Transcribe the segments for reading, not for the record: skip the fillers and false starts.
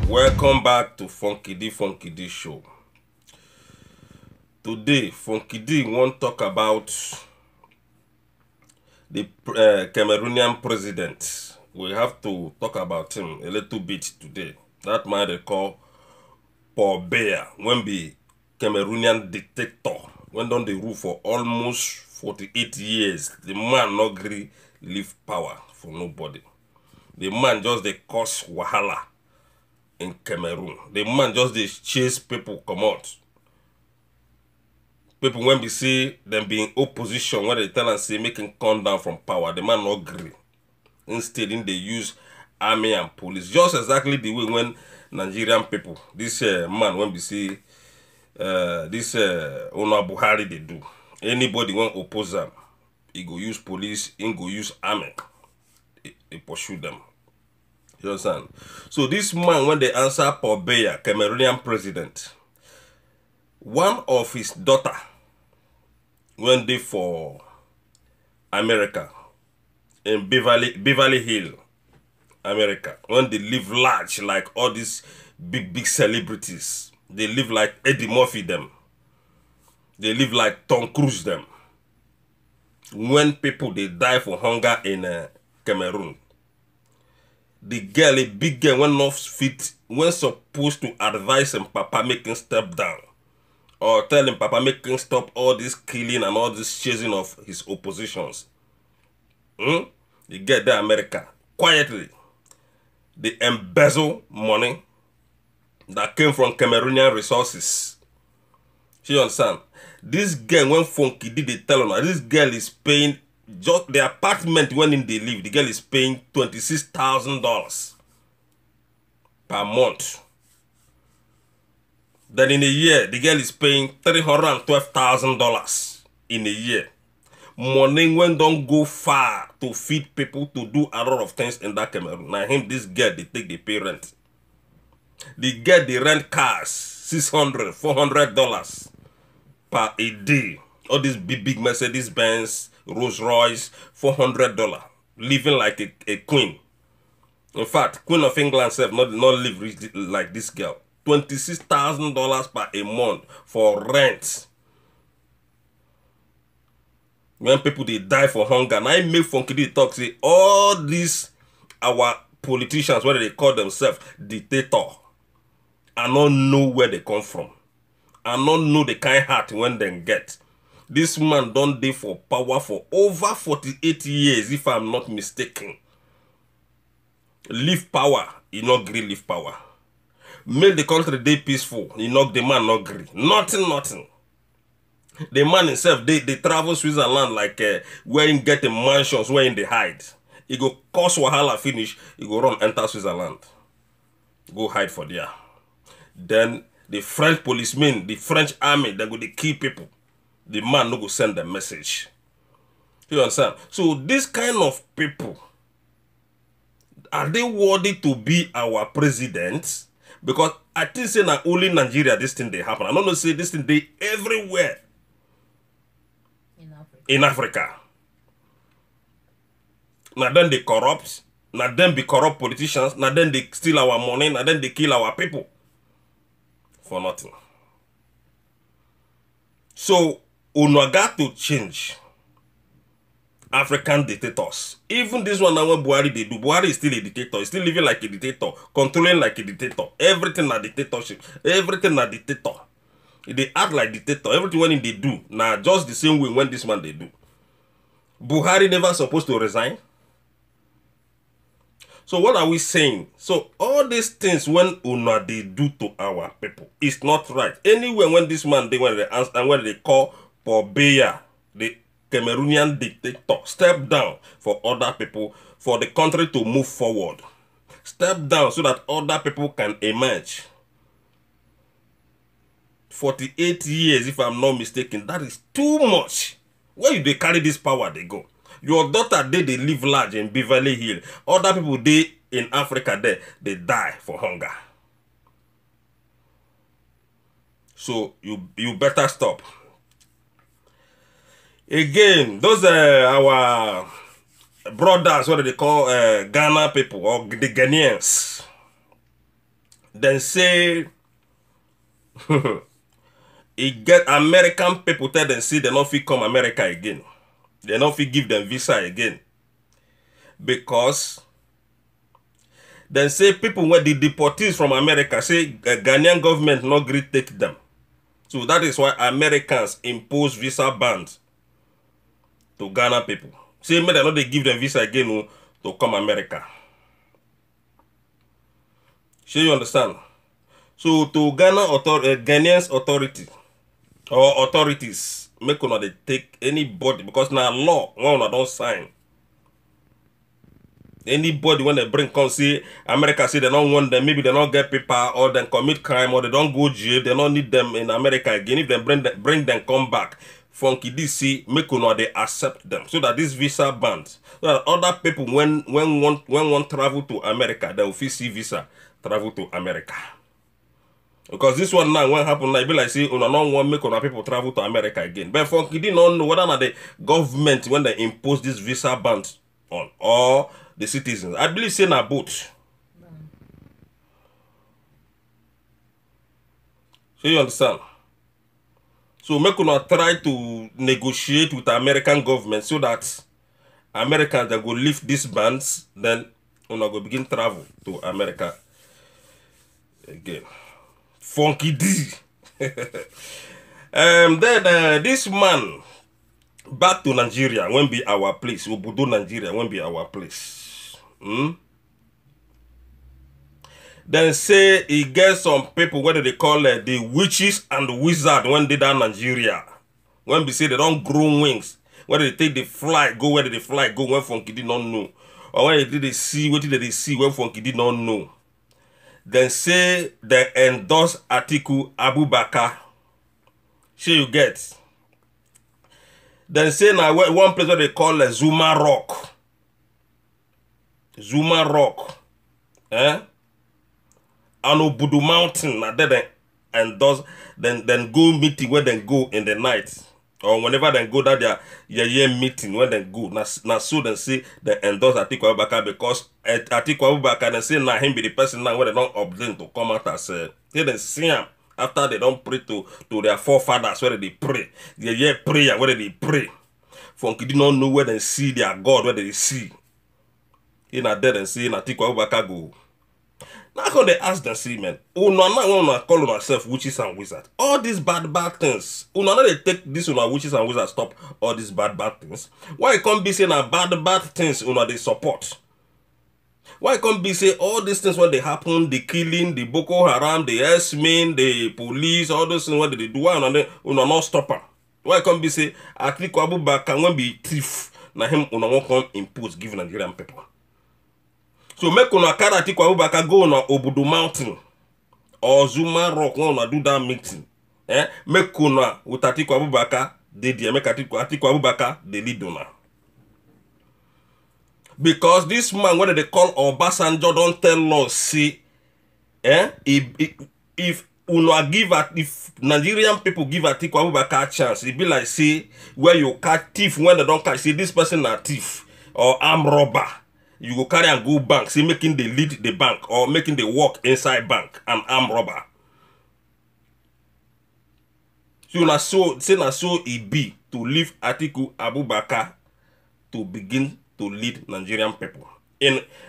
Welcome back to Funky D Show. Today, Funky D won't talk about the Cameroonian president. We have to talk about him a little bit today. That man they call Paul Biya, when be Cameroonian dictator, went on the rule for almost 48 years. The man not agree leave power for nobody. The man just they cause wahala in Cameroon. The man just they chase people come out. People when we see them being opposition, when they tell and say making come down from power, the man not agree. Instead, they use army and police. Just exactly the way when Nigerian people, this man when we see this Ona Buhari they do. Anybody want oppose them, he go use police, he go use army. He pursue them. You understand? So this man, when they answer Paul Biya, Cameroonian president, one of his daughter went there for America, in Beverly Hills, America, when they live large like all these big celebrities. They live like Eddie Murphy them. They live like Tom Cruise them. When people they die for hunger in Cameroon, the girl, a big girl, when not fit, when supposed to advise him, Papa making step down, or tell him Papa making stop all this killing and all this chasing of his oppositions. They get there America quietly. They embezzle money that came from Cameroonian resources. You understand? This girl, when Funky did they tell her, this girl is paying just the apartment when they live. The girl is paying $26,000 per month. Then in a year, the girl is paying $312,000 in a year. Money when don't go far to feed people, to do a lot of things in that Cameroon. Now him, this girl, they take the pay rent. They get the rent cars, $600, $400 per a day. All these big Mercedes Benz, Rolls Royce, $400. Living like a queen. In fact, Queen of England self not live like this girl. $26,000 per a month for rent. When people they die for hunger, and I make Funky D talk say all these our politicians, whether they call themselves dictator, I don't know where they come from. I don't know the kind heart when they get. This man don't dey for power for over 48 years, if I'm not mistaken. Leave power, he not agree leave power. Make the country dey peaceful, the man not agree. Nothing. The man himself, they travel Switzerland like where he get the mansions, where in they hide. He go cause wahala finish, he go run enter Switzerland. Go hide for there. Then the French policemen, the French army, they go they kill people. The man no go send the message. You understand? So this kind of people, are they worthy to be our president? Because I think say na only Nigeria this thing they happen. I don't know say this thing they everywhere. In Africa. Now then they corrupt. Now then be corrupt politicians. Now then they steal our money. Now then they kill our people. For nothing. So, we got to change African dictators. Even this one now when Buhari they do. Buhari is still a dictator. He's still living like a dictator. Controlling like a dictator. Everything na dictatorship. Everything na dictator. They act like dictator. Everything when they do, now just the same way when this man they do. Buhari never supposed to resign. So what are we saying? So all these things when Una they do to our people, it's not right. Anyway, when this man when they answer and when they call Paul Biya, the Cameroonian dictator, step down for other people, for the country to move forward. Step down so that other people can emerge. 48 years, if I'm not mistaken, that is too much. Where you they carry this power, they go. Your daughter, they live large in Beverly Hills. Other people, they in Africa, they die for hunger. So you better stop. Again, those are our brothers, what they call Ghana people or the Ghanaians, then say it get American people tell them say they not fit come America again. They not fit give them visa again. Because then say people when the deportees from America say Ghanaian government not agree take them. So that is why Americans impose visa bans to Ghana people. Say maybe they not they give them visa again to come America. Sure you understand? So to Ghanaians authority or authorities make una they take anybody because now law one don't sign. Anybody when they bring come say America say they don't want them, maybe they don't get paper or they commit crime or they don't go jail, they don't need them in America again. If they bring them come back, Funky DC make una they accept them so that this visa bans, so that other people when want travel to America, they will see visa travel to America. Because this one now when happen, like be like say una don't want make una people travel to America again. But Funky did not know whether the government when they impose this visa bans on or the citizens. I believe say na both. So you understand? So make una try to negotiate with the American government so that Americans that go lift these bans, then una go begin travel to America again. Funky D. Then this man back to Nigeria when be our place. Obodo Nigeria when be our place. Then say he get some people, what do they call it, the witches and the wizard when they down Nigeria. When we say they don't grow wings, when they take the fly, go where they fly, go when Funky did not know. Or when they see, what did they see when Funky did not know. Then say they endorse Atiku Abubakar. Sure you get. Then say now one place where they call Zuma Rock. Zuma Rock. And Obudu Mountain. Now they endorse, then go meeting where they go in the night. Or whenever they go that their meeting when they go. Now so they say they endorse Atiku Abubakar because Atiku Abubakar they say now him be the person now where they don't obtain to come out as they see him after they don't pray to their forefathers where they pray. They prayer where they pray. Funky did not know where they see their God, where they see. In a dead and see Atiku Abubakar go. Now how they ask them, see, man, una call ourselves witches and wizards. All these bad things. Una they take this una witches and wizards stop all these bad things. Why it can't be saying bad things una they support? Why it can't be say all these things when they happen, the killing, the Boko Haram, the S-men, the police, all those things what they do, why una not stop them? Why it can't be say Atiku Abubakar when be thief, na him una won't come impose give Nigerian people. So make una carry Atiku Abubakar go on Obudu Mountain or Zuma Rock when una do that meeting. Make una with Atiku Abubakar they make Atiku Abubakar they lead una. Because this man what they call Obasanjo don't tell us see if una give if Nigerian people give Atiku Abubakar a chance, it be like say where you catch thief when they don't catch, see this person a thief or armed robber. You go carry and go bank, see making the lead the bank or making the work inside bank and armed robber. So na so it be to leave Atiku Abubakar to begin to lead Nigerian people.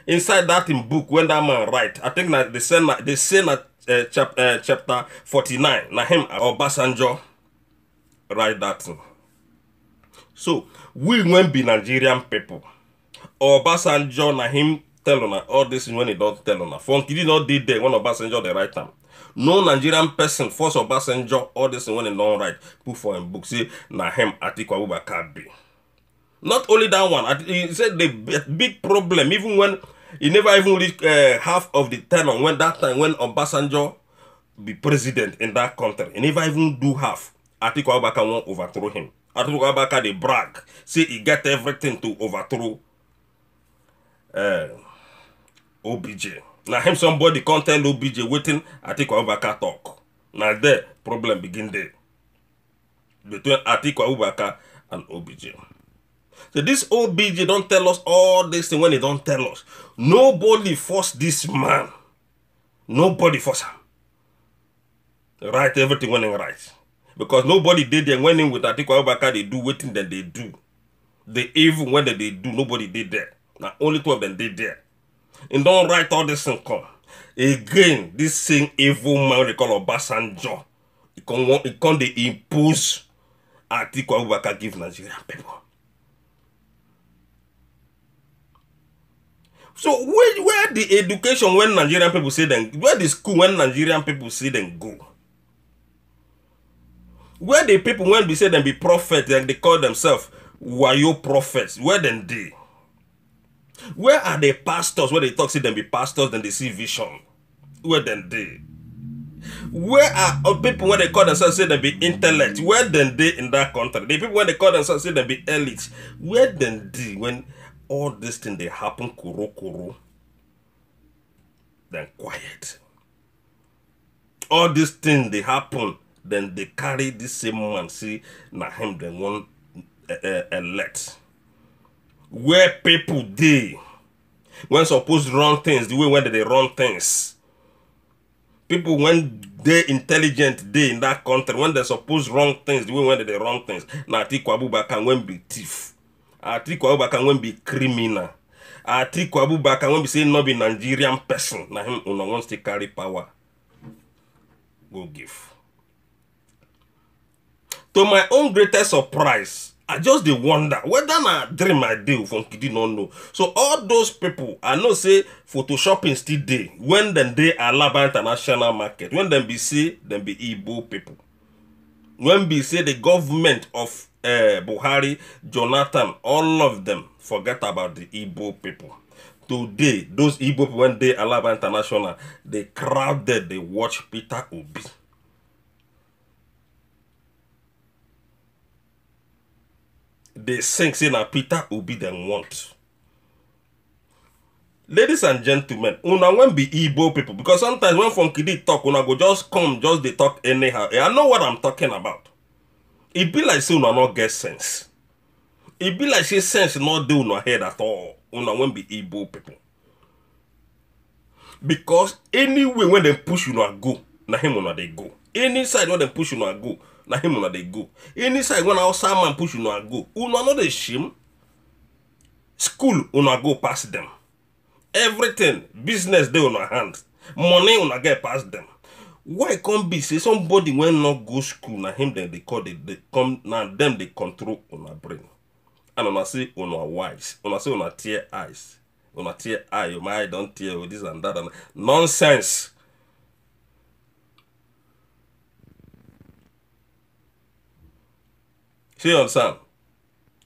Inside that in book when that man write, I think that they say chapter 49. Na him Obasanjo write that thing. So we won't be Nigerian people. Obasanjo na him tell on all this when he don't tell on. Funky did not did there when Obasanjo the right time. No Nigerian person force Obasanjo all this when he don't write put for him book say na him Atiku Abubakar be. Not only that one, he said the big problem even when he never even reached half of the tenure when that time when Obasanjo be president in that country. He never even do half. Atiku Abubakar won't overthrow him. Atiku Abubakar they brag say he get everything to overthrow OBJ. Now him somebody can't tell OBJ waiting Atiku Abubakar talk. Now the problem begin there between Atiku Abubakar and OBJ. So this OBJ don't tell us all this thing when he don't tell us. Nobody forced this man. Nobody forced him. Write everything when he writes. Because nobody did there when in with Atiku Abubakar, they do waiting that they do. They even when they do, nobody did there. Now only two of them did there. And don't write all this and come. Again, this same evil man they call Obasanjo. He can't they impose Atiku Abubakar give Nigerian people. So where the education when Nigerian people say them, where the school when Nigerian people say them go? Where the people when we say them be prophets and they call themselves wayo prophets, where then they? Where are the pastors where they talk see them be pastors then they see vision? Where then they? Where are people when they call themselves say them be intellect? Where then they in that country? The people when they call themselves say them be elites? Where then they when all this thing they happen kuro then quiet. All this thing they happen, then they carry this same man, see, na him then one elect. Where people they when supposed to run things, the way when they run things. People when they intelligent they in that country, when they supposed to run things, the way when they run things. Na Atiku Abubakar when be thief. Atiku Abubakar when be criminal. Atiku Abubakar when be say not be Nigerian person. Na him una wants to carry power. Go give. To my own greatest surprise, I just dey wonder whether na dream I dey from Kidi no know. So all those people, I know say photoshopping still dey when them dey Alaba International Market. When them be say them be Igbo people. When be say the government of Buhari, Jonathan, all of them forget about the Igbo people. Today, those Igbo people when they Alaba International, they crowded, they watch Peter Obi. They sing say na Peter Obi them want. Ladies and gentlemen, una when be Igbo people, because sometimes when from Kidi talk, una go just come, just they talk anyhow. I know what I'm talking about. It be like say una not get sense. It be like say sense not do una head at all. Una when be Igbo people. Because anyway when they push una go, na him una they go. Any side when they push una go, na him una they go. Any side when outside man push una go, una not the shame. School una go past them. Everything, business they on our hands. Money una get past them. Why can't be say somebody when not go school, na him then they call it, they come now them they control on our brain. And una say on our wise, una say on our tear eyes. Una tear eye, your eye don't tear with this and that and nonsense. See you understand?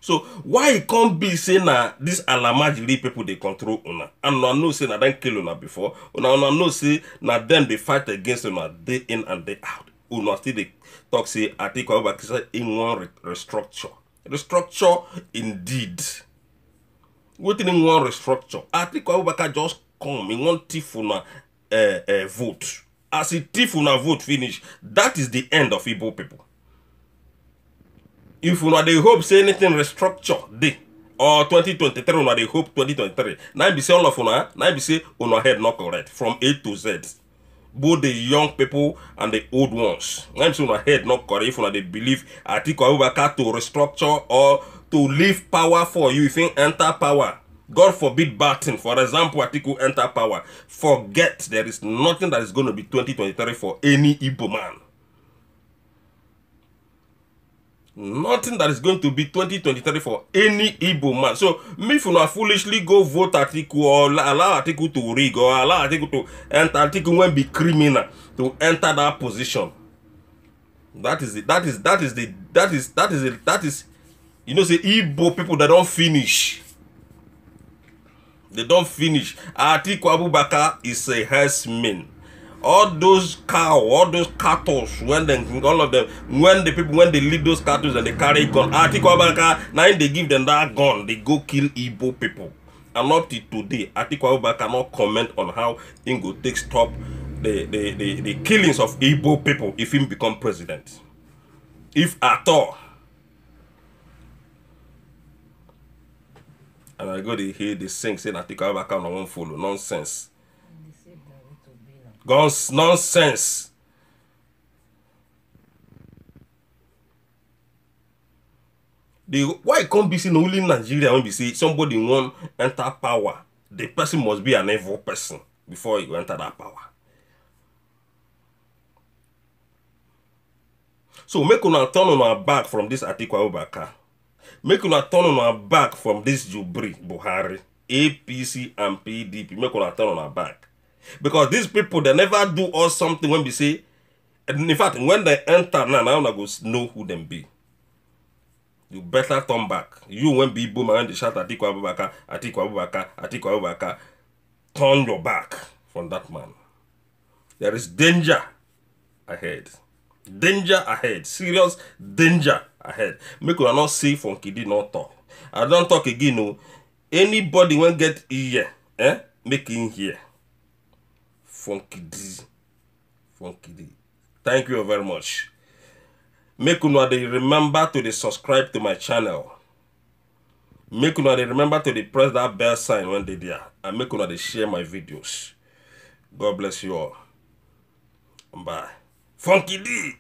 So why it can't be say na this Alamajiri people they control una, and una know say na them kill una before, una know say na them they fight against una day in and day out. Una still they talk say Atiku Abubakar in one restructure indeed. What in one restructure? Atiku Abubakar just come in one thief una vote. As a thief una vote finish, that is the end of Igbo people. If una they hope say anything restructure day or 2023 una they hope 2023. Now be say all of una, now be say una head not correct from A to Z. Both the young people and the old ones. Now be say una head not correct if una they believe Atiku Abubakar to restructure or to leave power for you if you enter power. God forbid bad thing. For example, Atiku enter power. Forget there is nothing that is going to be 2023 for any Igbo man. Nothing that is going to be 2023 for any Igbo man. So, me if you not foolishly go vote Atiku or allow Atiku to rig or allow Atiku to enter, Atiku won't be criminal to enter that position. That is it. That is you know say Igbo people that don't finish. They don't finish. Atiku Abubakar is a herdsman. All those cow, all those cattle, when they, all of them, when the people, when they lead those cattle and they carry gun, Atiku Abubakar, now they give them that gun, they go kill Igbo people. And up to today, Atiku Abubakar cannot comment on how he go take stop the killings of Igbo people if he become president. If at all. I go dey hear the sing say Atiku Abubakar no wan follow. Nonsense. Guns nonsense. Why can't be seen only in Nigeria when we say somebody want enter power? The person must be an evil person before you enter that power. So make una turn on our back from this Atiku Abubakar. Make una turn on our back from this Jubri, Buhari, APC and PDP. Make una turn on our back. Because these people, they never do us something when we say, in fact, when they enter now, I go know who them be. You better turn back. You when be boom and they shout Atiku Abubakar, Atiku Abubakar, Atiku Abubakar, turn your back from that man. There is danger ahead. Danger ahead. Serious danger ahead. Make you not see Funky D not talk. I don't talk again, no. Anybody when get ear, make him hear. Funky D. Funky D. Thank you very much. Make una dey remember to dey subscribe to my channel. Make una dey remember to dey press that bell sign when they there. And make una dey share my videos. God bless you all. Bye. Funky D.